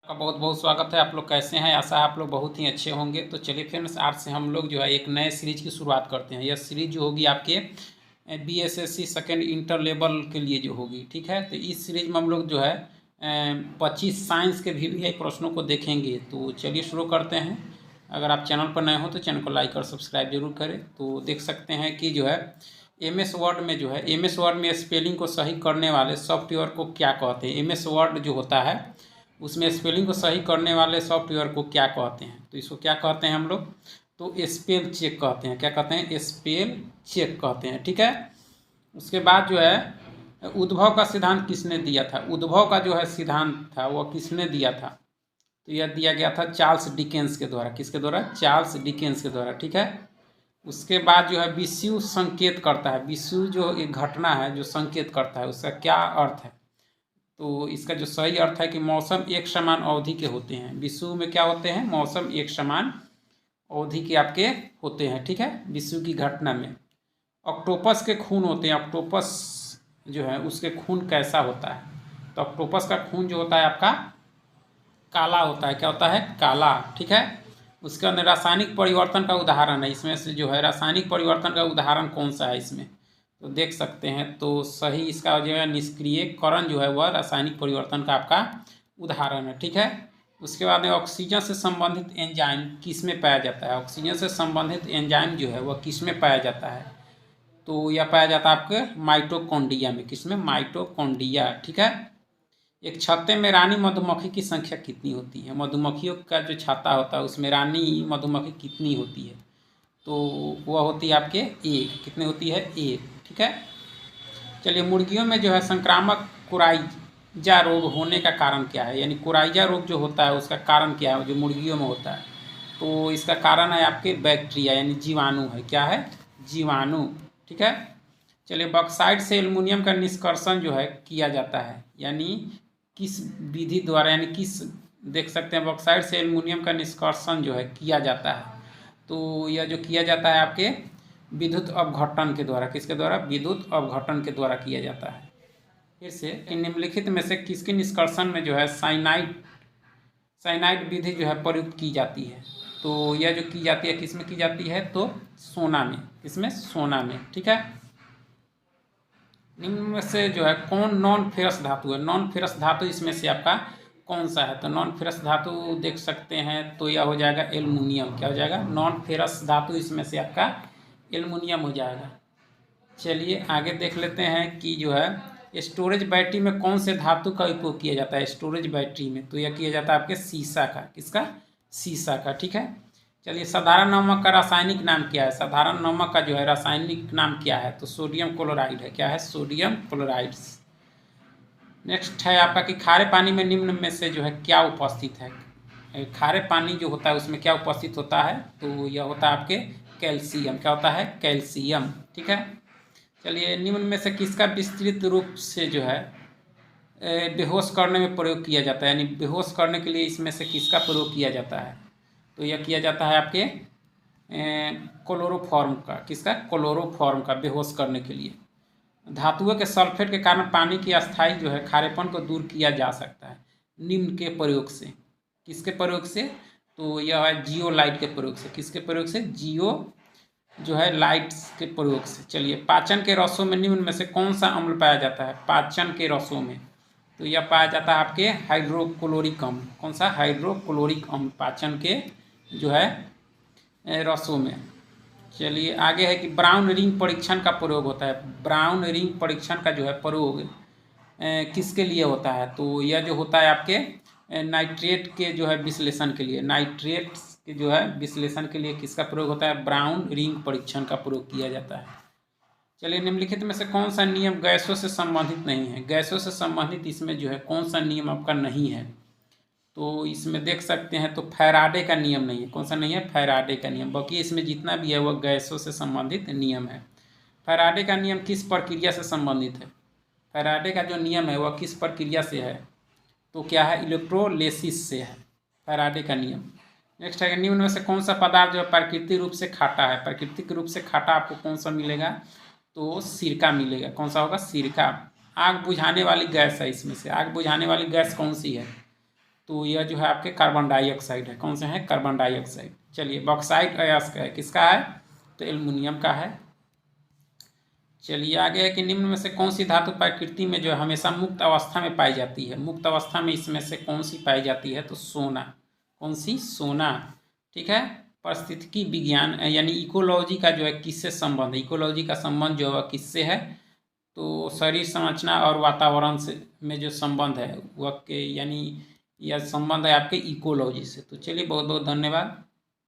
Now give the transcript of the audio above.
आपका बहुत बहुत स्वागत है। आप लोग कैसे हैं? आशा है आप लोग बहुत ही अच्छे होंगे। तो चलिए फ्रेंड्स, आज से हम लोग जो है एक नए सीरीज की शुरुआत करते हैं। यह सीरीज जो होगी आपके BSSC सेकेंड इंटर लेवल के लिए जो होगी, ठीक है। तो इस सीरीज में हम लोग जो है 25 साइंस के भी प्रश्नों को देखेंगे। तो चलिए शुरू करते हैं। अगर आप चैनल पर नए हो तो चैनल को लाइक और सब्सक्राइब जरूर करें। तो देख सकते हैं कि जो है MS वर्ड में जो है MS वर्ड में स्पेलिंग को सही करने वाले सॉफ्टवेयर को क्या कहते हैं। MS वर्ड जो होता है उसमें स्पेलिंग को सही करने वाले सॉफ्टवेयर को क्या कहते हैं। तो इसको क्या कहते हैं हम लोग? तो स्पेल चेक कहते हैं। क्या कहते हैं? स्पेल चेक कहते हैं, ठीक है। उसके बाद जो है उद्भव का सिद्धांत किसने दिया था? उद्भव का जो है सिद्धांत था वह किसने दिया था? तो यह दिया गया था चार्ल्स डिकेंस के द्वारा। किसके द्वारा? चार्ल्स डिकेंस के द्वारा, ठीक है। उसके बाद जो है विषुव संकेत करता है। विषुव जो एक घटना है जो संकेत करता है, उसका क्या अर्थ है? तो इसका जो सही अर्थ है कि मौसम एक समान अवधि के होते हैं। विषुव में क्या होते हैं? मौसम एक समान अवधि के आपके होते हैं, ठीक है। विषुव की घटना में ऑक्टोपस के खून होते हैं। ऑक्टोपस जो है उसके खून कैसा होता है? तो ऑक्टोपस का खून जो होता है आपका काला होता है। क्या होता है? काला, ठीक है। उसके अंदर रासायनिक परिवर्तन का उदाहरण है। इसमें से जो है रासायनिक परिवर्तन का उदाहरण कौन सा है इसमें? तो देख सकते हैं। तो सही इसका जो है निष्क्रियकरण जो है वह रासायनिक परिवर्तन का आपका उदाहरण है, ठीक है। उसके बाद में ऑक्सीजन से संबंधित एंजाइम किस में पाया जाता है? ऑक्सीजन से संबंधित एंजाइम जो है वह किस में पाया जाता है? तो यह पाया जाता है आपके माइटोकॉन्ड्रिया में। किस में? माइटोकॉन्ड्रिया, ठीक है। एक छत्ते में रानी मधुमक्खी की संख्या कितनी होती है? मधुमक्खियों का जो छत्ता होता है उसमें रानी मधुमक्खी कितनी होती है? तो वह होती है आपके एक। कितनी होती है? एक, ठीक है। चलिए, मुर्गियों में जो है संक्रामक कुराइजा रोग होने का कारण क्या है? यानी कुराइजा रोग जो होता है उसका कारण क्या है जो मुर्गियों में होता है? तो इसका कारण है आपके बैक्टीरिया यानी जीवाणु है। क्या है? जीवाणु, ठीक है। चलिए, बॉक्साइट से एल्युमिनियम का निष्कर्षण जो है किया जाता है, यानी किस विधि द्वारा, यानी किस, देख सकते हैं बॉक्साइट से एल्युमिनियम का निष्कर्षण जो है किया जाता है। तो यह जो किया जाता है आपके विद्युत अपघटन के द्वारा। किसके द्वारा? विद्युत अपघटन के द्वारा किया जाता है। फिर से निम्नलिखित में से किसके निष्कर्षण में जो है साइनाइड विधि जो है प्रयुक्त की जाती है? तो यह जो की जाती है किस में की जाती है? तो सोना में। किसमें? सोना में, ठीक है। निम्न में से जो है कौन नॉन फेरस धातु है? नॉन फेरस धातु इसमें से आपका कौन सा है? तो नॉन फेरस धातु देख सकते हैं तो यह हो जाएगा एल्युमिनियम। क्या हो जाएगा? नॉन फेरस धातु इसमें से आपका एल्युमिनियम हो जाएगा। चलिए आगे देख लेते हैं कि जो है स्टोरेज बैटरी में कौन से धातु का उपयोग किया जाता है? स्टोरेज बैटरी में तो यह किया जाता है आपके शीशा का। किसका? शीशा का, ठीक है। चलिए, साधारण नमक का रासायनिक नाम क्या है? साधारण नमक का जो है रासायनिक नाम क्या है? तो सोडियम क्लोराइड है। क्या है? Sodium chlorides. नेक्स्ट है आपका कि खारे पानी में निम्न में से जो है क्या उपस्थित है? खारे पानी जो होता है उसमें क्या उपस्थित होता है? तो यह होता है आपके कैल्शियम। क्या होता है? कैल्शियम, ठीक है। चलिए, निम्न में से किसका विस्तृत रूप से जो है बेहोश करने में प्रयोग किया जाता है? यानी बेहोश करने के लिए इसमें से किसका प्रयोग किया जाता है? तो यह किया जाता है आपके क्लोरोफॉर्म का। किसका? क्लोरोफॉर्म का, बेहोश करने के लिए। धातुओं के सल्फेट के कारण पानी की अस्थाई जो है खारेपन को दूर किया जा सकता है निम्न के प्रयोग से। किसके प्रयोग से? तो यह है जियोलाइट के प्रयोग से। किसके प्रयोग से? जियो जो है लाइट्स के प्रयोग से। चलिए, पाचन के रसों में निम्न में से कौन सा अम्ल पाया जाता है? पाचन के रसों में तो यह पाया जाता है आपके हाइड्रोक्लोरिक अम्ल। कौन सा? हाइड्रोक्लोरिक अम्ल पाचन के जो है रसों में। चलिए आगे है कि ब्राउन रिंग परीक्षण का प्रयोग होता है। ब्राउन रिंग परीक्षण का जो है प्रयोग किसके लिए होता है? तो यह जो होता है आपके नाइट्रेट के जो है विश्लेषण के लिए। नाइट्रेट के जो है विश्लेषण के लिए किसका प्रयोग होता है? ब्राउन रिंग परीक्षण का प्रयोग किया जाता है। चलिए, निम्नलिखित में से कौन सा नियम गैसों से संबंधित नहीं है? गैसों से संबंधित इसमें जो है कौन सा नियम आपका नहीं है? तो इसमें देख सकते हैं तो फैराडे का नियम नहीं है। कौन सा नहीं है? फैराडे का नियम। बाकी इसमें जितना भी है वह गैसों से संबंधित नियम है। फैराडे का नियम किस प्रक्रिया से संबंधित है? फैराडे का जो नियम है वह किस प्रक्रिया से है? तो क्या है? इलेक्ट्रोलिसिस से है फैराडे का नियम। नेक्स्ट है निम्न में से कौन सा पदार्थ जो है प्राकृतिक रूप से खाटा है? प्राकृतिक रूप से खाटा आपको कौन सा मिलेगा? तो सिरका मिलेगा। कौन सा होगा? सिरका। आग बुझाने वाली गैस है इसमें से। आग बुझाने वाली गैस कौन सी है? तो यह जो है आपके कार्बन डाइऑक्साइड है। कौन से हैं? Carbon dioxide. चलिए बॉक्साइट अयस्क है, किसका है? तो एल्युमिनियम का है। चलिए आगे है कि निम्न में से कौन सी धातु प्रकृति में जो है हमेशा मुक्त अवस्था में पाई जाती है? मुक्त अवस्था में इसमें से कौन सी पाई जाती है? तो सोना। कौन सी? सोना। ठीक है। पारिस्थितिकी विज्ञान यानी इकोलॉजी का जो है किससे संबंध है? इकोलॉजी का संबंध जो है किससे है? तो शरीर संरचना और वातावरण से में जो संबंध है वह के यानी यह संबंध है आपके इकोलॉजी से। तो चलिए बहुत बहुत धन्यवाद।